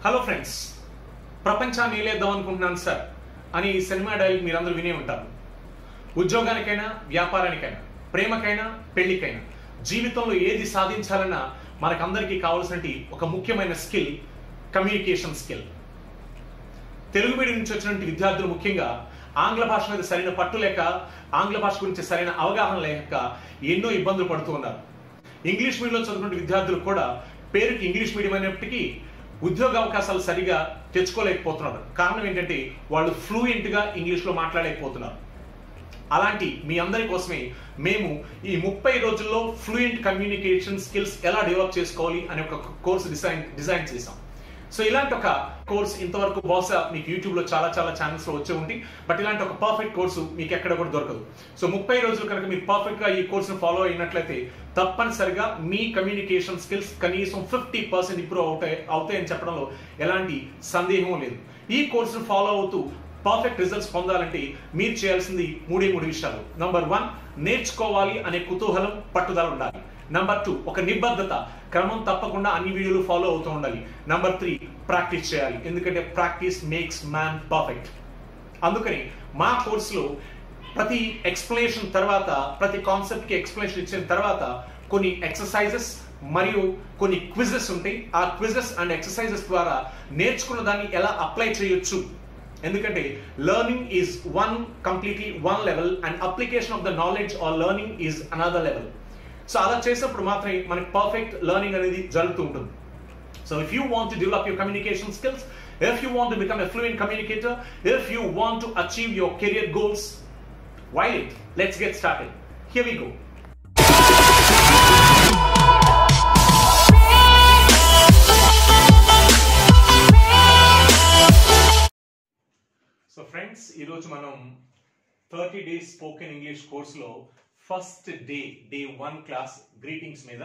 Hello friends, ప్రపంచాన్ని ఏలేద్దాం అనుకుంటున్నాను sir అని సినిమా డైలాగ్ మీరందరూ వినే ఉంటారు. ఉద్యోగానికైనా, వ్యాపారానికైనా, ప్రేమకైనా, పెళ్లికైనా, జీవితంలో ఏది సాధించాలన్నా మనకందరికీ కావాల్సినటి ఒక ముఖ్యమైన skill communication skill. Telugu medium నుంచి వచ్చినటువంటి విద్యార్థులు ముఖ్యంగా ఆంగ్ల భాష మీద సరైన పట్టు లేక, ఆంగ్ల భాష గురించి సరైన అవగాహన లేక ఎన్నో ఇబ్బందులు పడుతూ ఉన్నారు. ఇంగ్లీష్ మీడియంలో చదువుకునే విద్యార్థులు కూడా పేరుకి ఇంగ్లీష్ మీడియం అయినప్పటికీ ఉద్యోగ అవకాశాలు సరిగా తెచ్చుకోలేకపోతున్నారు. కారణం ఏంటంటే వాళ్ళు ఫ్లూయెంట్గా ఇంగ్లీష్లో మాట్లాడలేకపోతున్నారు. అలాంటి మీ అందరి కోసమే మేము ఈ 30 రోజుల్లో ఫ్లూయెంట్ కమ్యూనికేషన్ స్కిల్స్ ఎలా డెవలప్ చేసుకోవాలి అనే ఒక కోర్సు డిజైన్ చేసాం. సో ఇలాంటి ఒక కోర్స్ ఇంతవరకు బహుశా మీకు యూట్యూబ్లో చాలా ఛానల్స్లో వచ్చే ఉంది. బట్ ఇలాంటి ఒక పర్ఫెక్ట్ కోర్సు మీకు ఎక్కడ కూడా దొరకదు. సో 30 రోజులు కనుక మీరు పర్ఫెక్ట్గా ఈ కోర్సును ఫాలో అయినట్లయితే తప్పనిసరిగా మీ కమ్యూనికేషన్ స్కిల్స్ కనీసం 50% ఇంప్రూవ్ అవుతాయని చెప్పడంలో ఎలాంటి సందేహం లేదు. ఈ కోర్సును ఫాలో అవుతూ పర్ఫెక్ట్ రిజల్ట్స్ పొందాలంటే మీరు చేయాల్సింది మూడు విషయాలు. నంబర్ 1, నేర్చుకోవాలి అనే కుతూహలం, పట్టుదల ఉండాలి. నంబర్ 2, ఒక నిబద్ధత, క్రమం తప్పకుండా అన్ని వీడియోలు ఫాలో అవుతూ ఉండాలి. నంబర్ 3, ప్రాక్టీస్ చేయాలి. ఎందుకంటే ప్రాక్టీస్ మేక్స్ మ్యాన్ పర్ఫెక్ట్. అందుకని మా కోర్సులో ప్రతి ఎక్స్ప్లెనేషన్ తర్వాత, ప్రతి కాన్సెప్ట్కి ఎక్స్ప్లెనేషన్ ఇచ్చిన తర్వాత కొన్ని ఎక్సర్సైజెస్ మరియు కొన్ని క్విజెస్ ఉంటాయి. ఆ క్విజెస్ అండ్ ఎక్సర్సైజెస్ ద్వారా నేర్చుకున్న దాన్ని ఎలా అప్లై చేయొచ్చు. ఎందుకంటే learning is completely one level and application of the knowledge or learning is another level. So అలా చేసినప్పుడు మాత్రమే మనకి పర్ఫెక్ట్ లెర్నింగ్ అనేది జరుగుతూ ఉంటుంది. So if you want to develop your communication skills, if you want to become a fluent communicator, if you want to achieve your career goals, why it? Let's get started. Here we go. So friends, ఈరోజు మనం 30 days spoken English కోర్సులో first day 1 class greetings మీద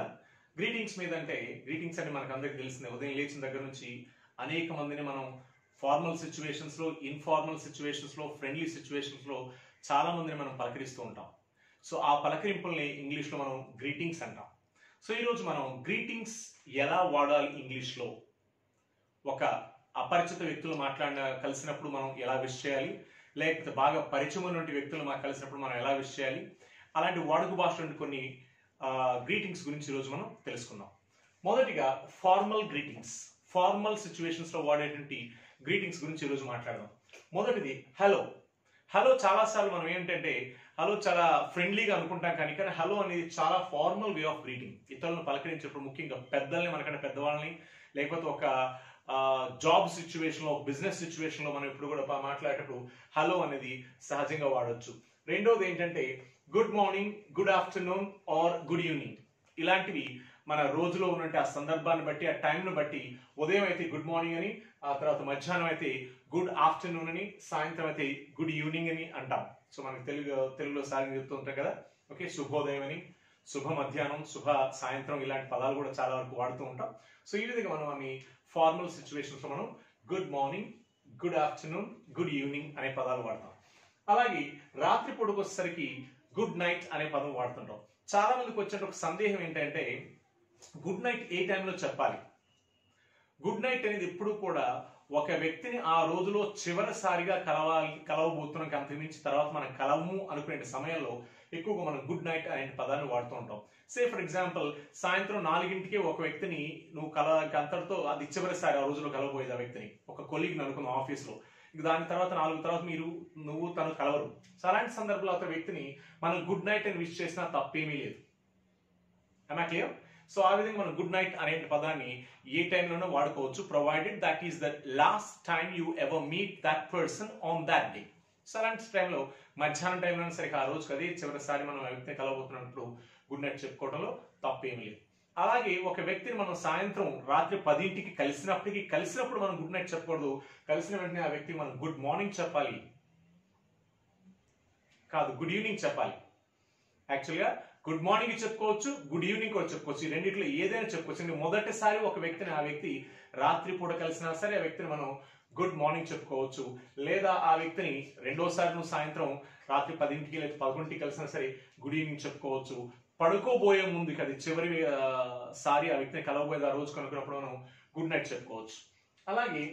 అంటే greetings అంటే మనకు అందరికి తెలిసిందే. ఉదయం లేచిన దగ్గర నుంచి అనేక మందిని మనం ఫార్మల్ సిచ్యువేషన్స్లో, ఇన్ఫార్మల్ సిచ్యువేషన్స్లో, ఫ్రెండ్లీ సిచ్యువేషన్స్లో చాలా మందిని మనం పలకరిస్తూ ఉంటాం. సో ఆ పలకరింపుల్ని ఇంగ్లీష్లో మనం గ్రీటింగ్స్ అంటాం. సో ఈరోజు మనం గ్రీటింగ్స్ ఎలా వాడాలి ఇంగ్లీష్లో, ఒక అపరిచిత వ్యక్తులు కలిసినప్పుడు మనం ఎలా విష్ చేయాలి, లేకపోతే బాగా పరిచయం ఉన్నటువంటి వ్యక్తులు కలిసినప్పుడు మనం ఎలా విష్ చేయాలి, అలాంటి వాడుక భాషలోని కొన్ని గ్రీటింగ్స్ గురించి ఈరోజు మనం తెలుసుకుందాం. మొదటిగా ఫార్మల్ గ్రీటింగ్స్, ఫార్మల్ సిచ్యువేషన్స్లో వాడేటువంటి గ్రీటింగ్స్ గురించి ఈరోజు మాట్లాడదాం. మొదటిది హలో. హలో చాలాసార్లు మనం ఏంటంటే హలో చాలా ఫ్రెండ్లీగా అనుకుంటాం, కానీ హలో అనేది చాలా ఫార్మల్ వే ఆఫ్ గ్రీటింగ్. ఇతరులను పలకరించేటప్పుడు ముఖ్యంగా పెద్దల్ని, మనకంటే పెద్దవాళ్ళని, లేకపోతే ఒక జాబ్ సిచ్యువేషన్లో, బిజినెస్ సిచ్యువేషన్లో మనం ఇప్పుడు కూడా మాట్లాడేటప్పుడు హలో అనేది సహజంగా వాడచ్చు. రెండోది ఏంటంటే good morning, good afternoon or good evening. ఇలాంటివి మన రోజులో ఉన్నట్టు ఆ సందర్భాన్ని బట్టి, ఆ టైంను బట్టి ఉదయం అయితే గుడ్ మార్నింగ్ అని, ఆ తర్వాత మధ్యాహ్నం అయితే గుడ్ ఆఫ్టర్నూన్ అని, సాయంత్రం అయితే గుడ్ ఈవినింగ్ అని అంటాం. సో మనకి తెలుగులో సాగి చెప్తూ ఉంటాం కదా. ఓకే, శుభోదయం అని, శుభ మధ్యాహ్నం, శుభ సాయంత్రం, ఇలాంటి పదాలు కూడా చాలా వరకు వాడుతూ ఉంటాం. సో ఈ విధంగా మనం అన్ని ఫార్మల్ సిచ్యువేషన్స్ లో మనం good morning, good afternoon, good evening అనే పదాలు వాడతాం. అలాగే రాత్రి పొడుగు వచ్చేసరికి గుడ్ నైట్ అనే పదం వాడుతుంటాం. చాలా మందికి వచ్చే ఒక సందేహం ఏంటంటే గుడ్ నైట్ ఏ టైంలో చెప్పాలి. గుడ్ నైట్ అనేది ఎప్పుడు కూడా ఒక వ్యక్తిని ఆ రోజులో చివరిసారిగా కలవబోతున్నాం, అంతకుమించి తర్వాత మనం కలవము అనుకునే సమయంలో ఎక్కువగా మనం గుడ్ నైట్ అనే పదాన్ని వాడుతూ ఉంటాం. సే ఫర్ ఎగ్జాంపుల్, సాయంత్రం 4ంటికి ఒక వ్యక్తిని నువ్వు అంతటితో అది చివరిసారి ఆ రోజులో కలవబోయేది. ఆ వ్యక్తిని ఒక కొలీగ్ని అనుకున్నాం ఆఫీస్లో, ఇక దాని తర్వాత 4 తర్వాత నువ్వు తను కలవరు. సో అలాంటి సందర్భంలో ఒక వ్యక్తిని మనం గుడ్ నైట్ అని విష్ చేసినా తప్పేమీ లేదు. I'm clear? సో ఆ విధంగా మనం గుడ్ నైట్ అనే పదాన్ని ఏ టైంలోనో వాడుకోవచ్చు, provided that is the last time you ever meet that person on that day. So అలాంటి టైంలో మధ్యాహ్నం టైంలో సరే, ఆ రోజుకి అదే చివరిసారి మనం వ్యక్తిని కలవబోతున్నప్పుడు గుడ్ నైట్ చెప్పుకోవడంలో తప్పేమీ లేదు. అలాగే ఒక వ్యక్తిని మనం సాయంత్రం రాత్రి 10ంటికి కలిసినప్పుడు మనం గుడ్ నైట్ చెప్పకూడదు. కలిసిన వెంటనే ఆ వ్యక్తికి మనం గుడ్ మార్నింగ్ చెప్పాలి, కాదు గుడ్ ఈవినింగ్ చెప్పాలి. యాక్చువల్గా గుడ్ మార్నింగ్ చెప్పుకోవచ్చు, గుడ్ ఈవినింగ్ కూడా చెప్పుకోవచ్చు. ఈ రెండిట్లో ఏదైనా చెప్పుకోవచ్చు. మొదటిసారి ఒక వ్యక్తిని, ఆ వ్యక్తి రాత్రి పూట కలిసినా సరే ఆ వ్యక్తిని మనం గుడ్ మార్నింగ్ చెప్పుకోవచ్చు. లేదా ఆ వ్యక్తిని రెండోసారి నువ్వు సాయంత్రం రాత్రి 10ంటికి లేదా 11ంటికి కలిసినా సరే గుడ్ ఈవినింగ్ చెప్పుకోవచ్చు. పడుకోబోయే ముందుకి అది చివరి సారి ఆ వ్యక్తిని కలవబోయేది ఆ రోజు కనుక్కున్నప్పుడు మనం గుడ్ నైట్ చెప్పుకోవచ్చు. అలాగే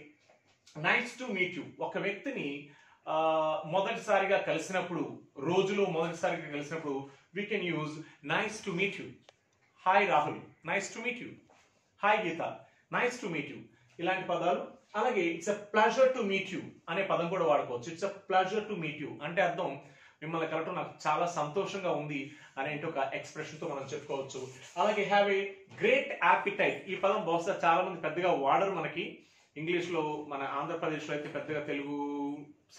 నైస్ టు మీట్ యు, ఒక వ్యక్తిని మొదటిసారిగా కలిసినప్పుడు, రోజులో మొదటిసారిగా కలిసినప్పుడు we can use nice to meet you. Hi Rahul, nice to meet you. Hi Geetha, nice to meet you. ఇలాంటి పదాలు. అలాగే it's a pleasure to meet you అనే పదం కూడా వాడుకోవచ్చు. It's a pleasure to meet you అంటే అర్థం మిమ్మల్ని కలవటం నాకు చాలా సంతోషంగా ఉంది అనేటి ఒక ఎక్స్ప్రెషన్ తో మనం చెప్పుకోవచ్చు. అలాగే హ్యావ్ ఏ గ్రేట్ యాపిటైట్, ఈ పదం బహుశా చాలా మంది పెద్దగా వాడరు. మనకి ఇంగ్లీష్ లో, మన ఆంధ్రప్రదేశ్ లో అయితే పెద్దగా, తెలుగు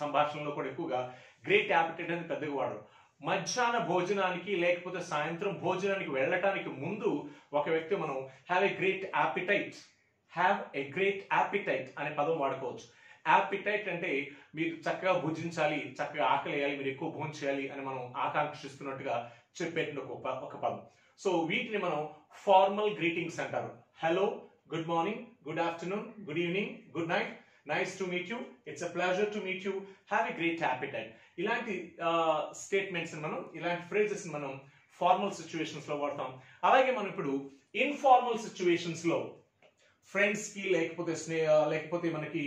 సంభాషణలో కూడా ఎక్కువగా గ్రేట్ యాపిటైట్ అనేది పెద్దగా వాడరు. మధ్యాహ్న భోజనానికి లేకపోతే సాయంత్రం భోజనానికి వెళ్ళటానికి ముందు ఒక వ్యక్తి మనం have a great appetite, have a great appetite అనే పదం వాడుకోవచ్చు. యాపిటైట్ అంటే మీరు చక్కగా భుజించాలి, చక్కగా ఆకలి వేయాలి, మీరు ఎక్కువ భోజనం చేయాలి అని మనం ఆకాంక్షిస్తున్నట్టుగా చెప్పేటువంటి ఒక పదం. సో వీటిని మనం ఫార్మల్ గ్రీటింగ్స్ అంటారు. Hello, good morning, good afternoon, good evening, good night, nice to meet you, it's a pleasure to meet you, have a great appetite. ఇలాంటి స్టేట్మెంట్స్ మనం, ఇలాంటి ఫ్రేజెస్ మనం ఫార్మల్ సిచ్యువేషన్స్ లో వాడతాం. అలాగే మనం ఇప్పుడు ఇన్ఫార్మల్ సిచ్యువేషన్స్ లో ఫ్రెండ్స్ కి లేకపోతే మనకి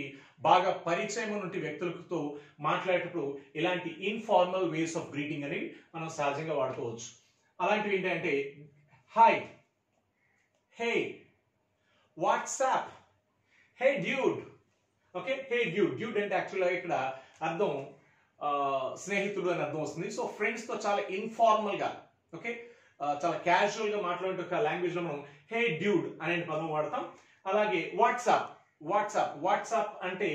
బాగా పరిచయం ఉన్న వ్యక్తులతో మాట్లాడేటప్పుడు ఇలాంటి ఇన్ఫార్మల్ వేస్ ఆఫ్ గ్రీటింగ్ అనేవి మనం సహజంగా వాడుకోవచ్చు. అలాంటివి ఏంటంటే hi, hey, what's up, hey dude. Okay, హే డ్యూడ్. డ్యూడ్ అంటే యాక్చువల్గా ఇక్కడ అర్థం స్నేహితుడు అని అర్థం వస్తుంది. సో ఫ్రెండ్స్ తో చాలా ఇన్ఫార్మల్ గా, ఓకే, చాలా క్యాజువల్ గా మాట్లాడే ఒక లాంగ్వేజ్ లో మనం హే డ్యూడ్ అనే పదం వాడతాం. అలాగే వాట్సాప్. వాట్సాప్ అంటే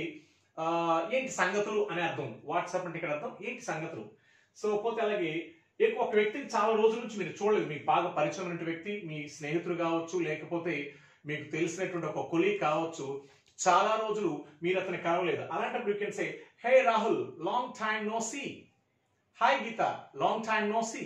ఏంటి సంగతులు అనే అర్థం. వాట్సాప్ అంటే ఇక్కడ అర్థం ఏంటి సంగతులు. సో పోతే అలాగే ఒక వ్యక్తిని చాలా రోజుల నుంచి మీరు చూడలేదు, మీకు బాగా పరిచయం ఉన్న వ్యక్తి, మీ స్నేహితుడు కావచ్చు, లేకపోతే మీకు తెలిసినటువంటి ఒక కొలీగ్ కావచ్చు, చాలా రోజులు మీరు అతన్ని కలవలేదు. అలాంటప్పుడు you can say hey Rahul, long time no see. Hi Geetha, long time no see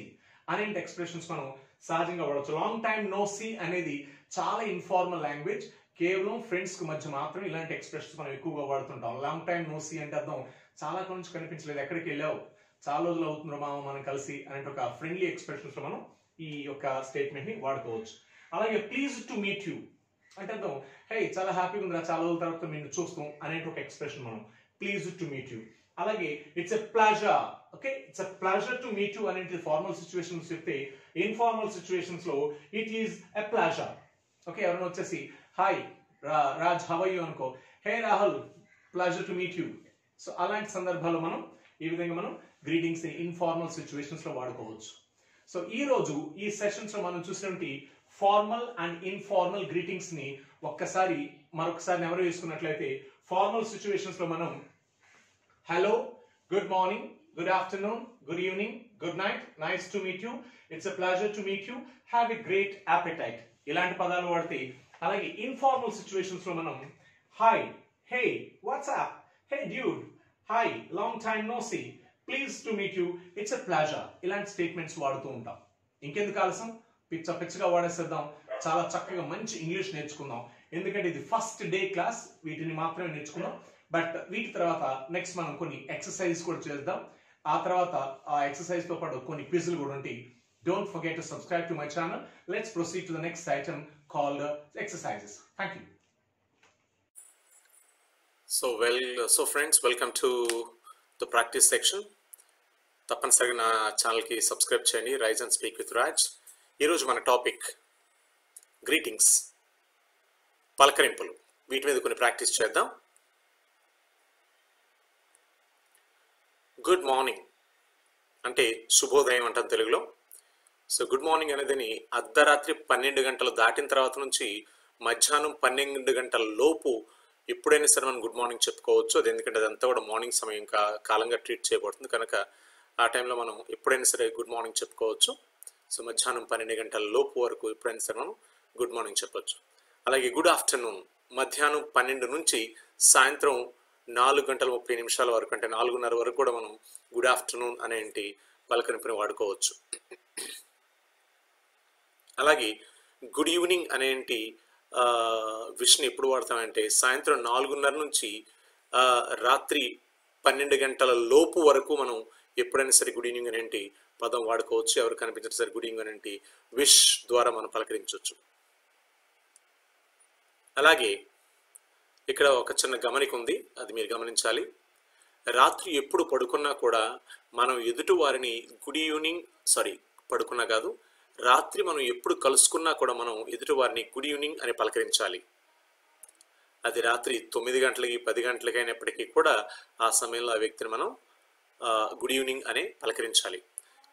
అనే ఎక్స్ప్రెషన్స్ మనం సహజంగా వాడవచ్చు. లాంగ్ టైమ్ నో సీ అనేది చాలా ఇన్ఫార్మల్ లాంగ్వేజ్. కేవలం ఫ్రెండ్స్ కు మధ్య మాత్రం ఇలాంటి ఎక్స్ప్రెషన్స్ మనం ఎక్కువగా వాడుతుంటాం. లాంగ్ టైమ్ నో సీ అంటే అర్థం చాలా కొంచెం కనిపించలేదు, ఎక్కడికి వెళ్ళావు, చాలా రోజులు అవుతుందో మనం కలిసి అనే ఒక ఫ్రెండ్లీ ఎక్స్ప్రెషన్స్ లో మనం ఈ యొక్క స్టేట్మెంట్ ని వాడుకోవచ్చు. అలాగే ప్లీజ్ టు మీట్ యూ అంటే అర్థం హే చాలా హ్యాపీగా ఉందిరా, చాలా రోజుల తర్వాత నేను చూస్తాం అనే ఒక ఎక్స్ప్రెషన్ మనం ప్లీజ్ టు మీట్ యూ. అలాగే it's a pleasure. Okay, it's a pleasure to meet you అనేది ఫార్మల్ సిచ్యువేషన్స్ చెప్తే, ఇన్ఫార్మల్ సిచ్యువేషన్స్ లో it is a pleasure. Okay, ఎవరైనా వచ్చేసి hi Raj, how are you అనుకో, hey Rahul, pleasure to meet you. So అలాంటి సందర్భాల్లో మనం ఈ విధంగా మనం గ్రీటింగ్స్ ని ఇన్ఫార్మల్ సిచ్యువేషన్స్ లో వాడుకోవచ్చు. సో ఈ రోజు ఈ సెషన్స్ లో మనం చూసినటువంటి ఫార్మల్ అండ్ ఇన్ఫార్మల్ గ్రీటింగ్స్ ని మరొకసారి ఎవరు వేసుకున్నట్లయితే, ఫార్మల్ సిచ్యువేషన్స్ లో మనం hello, good morning, good afternoon, good evening, good night, nice to meet you, it's a pleasure to meet you, have a great appetite ఇలాంటి పదాలు వాడితే. అలాగే ఇన్ఫార్మల్ సిచ్యువేషన్స్ లో మనం hi, hey, what's up, hey dude, hi, long time no see, please to meet you, it's a pleasure ఇలాంటి statements వాడుతూ ఉంటాం. ఇంకెందుకు ఆలస్యం, పిచ్చగా వాడేసేద్దాం. చాలా చక్కగా మంచి ఇంగ్లీష్ నేర్చుకుందాం. ఎందుకంటే ఇది ఫస్ట్ డే క్లాస్, వీటిని మాత్రమే నేర్చుకుందాం. బట్ వీటి తర్వాత నెక్స్ట్ మనం కొన్ని ఎక్సర్సైజ్ కూడా చేద్దాం. ఆ తర్వాత ఆ ఎక్సర్సైజ్ తో పాటు కొన్ని క్విజ్లు కూడా ఉంటాయి. Don't forget to subscribe to my channel. Let's proceed to the next item called exercises. Thank you. So friends, welcome to the practice section. తప్పనిసరిగా నా ఛానల్కి సబ్స్క్రైబ్ చేయండి. Rise and speak with Raj. ఈరోజు మన టాపిక్ గ్రీటింగ్స్, పలకరింపులు. వీటి మీద కొన్ని practice చేద్దాం. గుడ్ మార్నింగ్ అంటే శుభోదయం అంటాం తెలుగులో. సో గుడ్ మార్నింగ్ అనేది అర్ధరాత్రి 12 గంటలు దాటిన తర్వాత నుంచి మధ్యాహ్నం 12 గంటల లోపు ఎప్పుడైనా సరే మనం గుడ్ మార్నింగ్ చెప్పుకోవచ్చు. అది ఎందుకంటే అదంతా కూడా మార్నింగ్ సమయం కాలంగా ట్రీట్ చేయబడుతుంది కనుక ఆ టైంలో మనం ఎప్పుడైనా సరే గుడ్ మార్నింగ్ చెప్పుకోవచ్చు. సో మధ్యాహ్నం 12 గంటల లోపు వరకు ఎప్పుడైనా సరే మనం గుడ్ మార్నింగ్ చెప్పొచ్చు. అలాగే గుడ్ ఆఫ్టర్నూన్ మధ్యాహ్నం 12 నుంచి సాయంత్రం 4:30 వరకు, అంటే 4:30 వరకు కూడా మనం గుడ్ ఆఫ్టర్నూన్ అనేంటి పలకరింపుని వాడుకోవచ్చు. అలాగే గుడ్ ఈవినింగ్ అనేంటి విష్ని ఎప్పుడు వాడతామంటే సాయంత్రం 4:30 నుంచి రాత్రి 12 గంటల లోపు వరకు మనం ఎప్పుడైనా సరే గుడ్ ఈవినింగ్ అనేంటి పదం వాడుకోవచ్చు. ఎవరు కనిపించారు సరే గుడ్ ఈవినింగ్ అనేంటి విష్ ద్వారా మనం పలకరించవచ్చు. అలాగే ఇక్కడ ఒక చిన్న గమనిక ఉంది, అది మీరు గమనించాలి. రాత్రి ఎప్పుడు పడుకున్నా కూడా మనం ఎదుటి వారిని గుడ్ ఈవినింగ్ పడుకున్నా కాదు, రాత్రి మనం ఎప్పుడు కలుసుకున్నా కూడా మనం ఎదుటి వారిని గుడ్ ఈవినింగ్ అని పలకరించాలి. అది రాత్రి 9 గంటలకి 10 గంటలకి అయినప్పటికీ కూడా ఆ సమయంలో ఆ వ్యక్తిని మనం గుడ్ ఈవినింగ్ అని పలకరించాలి.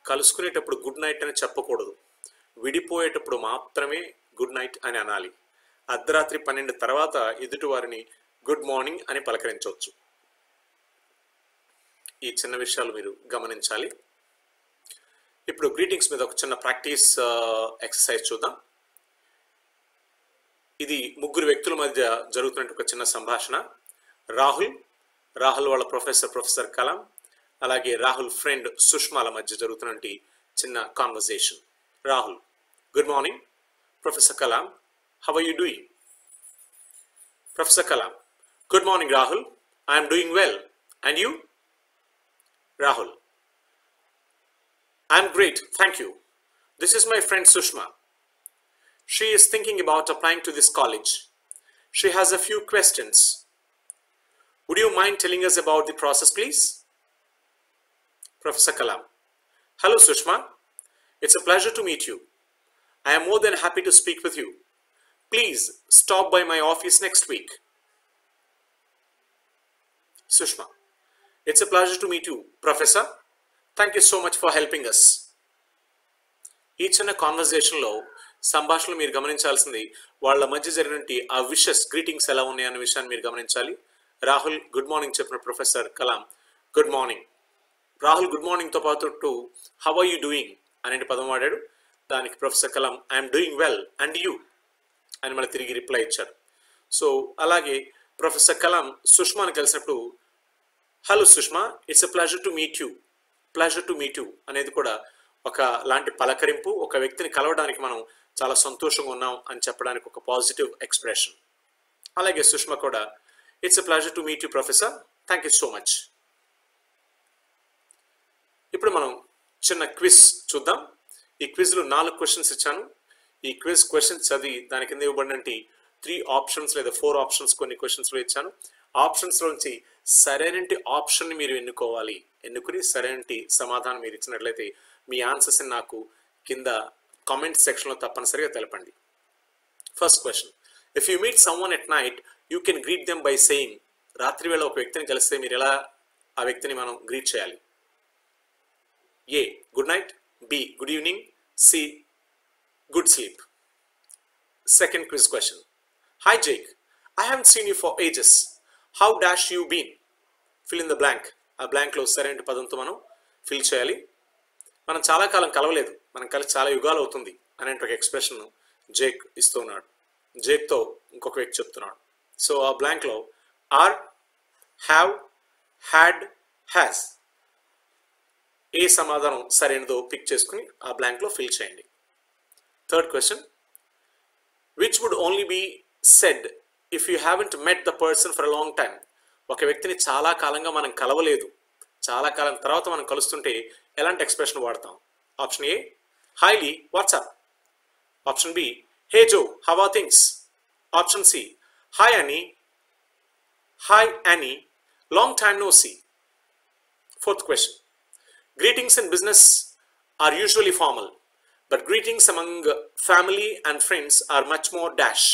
కలుసుకునేటప్పుడు గుడ్ నైట్ అని చెప్పకూడదు. విడిపోయేటప్పుడు మాత్రమే గుడ్ నైట్ అని అనాలి. అర్ధరాత్రి 12 తర్వాత ఎదుటి వారిని గుడ్ మార్నింగ్ అని పలకరించవచ్చు. ఈ చిన్న విషయాలు మీరు గమనించాలి. ఇప్పుడు గ్రీటింగ్స్ మీద ఒక చిన్న ప్రాక్టీస్ ఎక్సర్సైజ్ చూద్దాం. ఇది ముగ్గురు వ్యక్తుల మధ్య జరుగుతున్న ఒక చిన్న సంభాషణ. రాహుల్ వాళ్ళ ప్రొఫెసర్ కలాం, అలాగే రాహుల్ ఫ్రెండ్ సుష్మాల మధ్య జరుగుతున్న చిన్న conversation. Rahul: good morning professor Kalam, how are you doing? Professor Kalam: good morning Rahul, I'm doing well, and you? Rahul: I'm great, thank you. This is my friend Sushma. She is thinking about applying to this college. She has a few questions. Would you mind telling us about the process, please? Professor Kalam: Hello Sushma, it's a pleasure to meet you. I am more than happy to speak with you. Please stop by my office next week. Sushma: It's a pleasure to meet you, Professor. Thank you so much for helping us. ఈ చిన్న కాన్వర్జేషన్లో సంభాషణలు మీరు గమనించాల్సింది వాళ్ళ మధ్య జరిగినటువంటి ఆ wishes greetings ఎలా ఉన్నాయన్న విషయాన్ని మీరు గమనించాలి. రాహుల్ గుడ్ మార్నింగ్ చెప్పిన professor Kalam good morning. Rahul good మార్నింగ్తో పాటు హౌ ఆర్ యూ డూయింగ్ అనే పదం వాడాడు. దానికి professor Kalam I'm doing well, and you అని మళ్ళీ తిరిగి రిప్లై ఇచ్చారు. సో అలాగే ప్రొఫెసర్ కలాం సుష్మాని కలిసినప్పుడు hello Sushma, it's a pleasure to meet you అనేది కూడా ఒక లాంటి పలకరింపు. ఒక వ్యక్తిని కలవడానికి మనం చాలా సంతోషంగా ఉన్నాం అని చెప్పడానికి ఒక పాజిటివ్ ఎక్స్ప్రెషన్. అలాగే సుష్మా కూడా it's a pleasure to meet you professor, thank you so much. ఇప్పుడు మనం చిన్న క్విజ్ చూద్దాం. ఈ క్విజ్లో 4 క్వశ్చన్స్ ఇచ్చాను. ఈ క్విజ్ క్వశ్చన్స్ చదివి దాని కింద ఇవ్వబడినటువంటి 3 ఆప్షన్స్ లేదా 4 ఆప్షన్స్ కొన్ని క్వశ్చన్స్లో ఇచ్చాను. ఆప్షన్స్లో నుంచి సరైనటి ఆప్షన్ని మీరు ఎన్నుకుని సరైనటి సమాధానం మీరు ఇచ్చినట్లయితే మీ ఆన్సర్స్ని నాకు కింద కామెంట్ సెక్షన్లో తప్పనిసరిగా తెలపండి. First question: if you meet someone at night you can greet them by saying. రాత్రి వేళ ఒక వ్యక్తిని కలిస్తే మీరు ఎలా ఆ వ్యక్తిని మనం గ్రీట్ చేయాలి? A good night, B good evening, C good sleep. Second quiz question: hi Jake, I haven't seen you for ages, how dash you been? Fill in the blank. ఆ బ్లాంక్లో సరైన పదంతో మనం ఫిల్ చేయాలి. మనం చాలా కాలం కలవలేదు, మనం కలిసి చాలా యుగాలు అవుతుంది అనే ఒక ఎక్స్ప్రెషన్ జేక్ ఇస్తూ ఉన్నాడు. జేక్తో ఇంకొక వ్యక్తి చెప్తున్నాడు. సో ఆ బ్లాంక్లో ఆర్, హ్యావ్, హ్యాడ్, హ్యాస్ ఏ సమాధానం సరైనదో పిక్ చేసుకుని ఆ బ్లాంక్లో ఫిల్ చేయండి. Third question: which would only be said if you haven't met the person for a long time. ఒక వ్యక్తిని చాలా కాలంగా మనం కలవలేదు, చాలా కాలం తర్వాత మనం కలుస్తుంటే ఎలాంటి ఎక్స్ప్రెషన్ వాడతాం? Option A hi Lee, what's up. Option B hey Joe, how are things. Option C hi Annie, long time no see. Fourth question: greetings in business are usually formal, but greetings among family and friends are much more dash.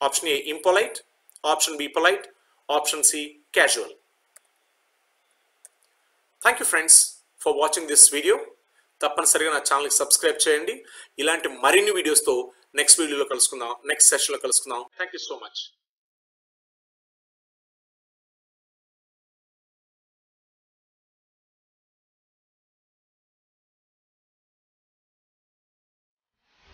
Option A impolite, option B polite, option C casual. Thank you friends for watching this video. తప్పనిసరిగా నా ఛానల్కి subscribe చేయండి. ఇలాంటి మరిన్ని వీడియోస్తో next వీడియోలో కలుసుకుందాం, next సెషన్లో కలుసుకుందాం. Thank you so much.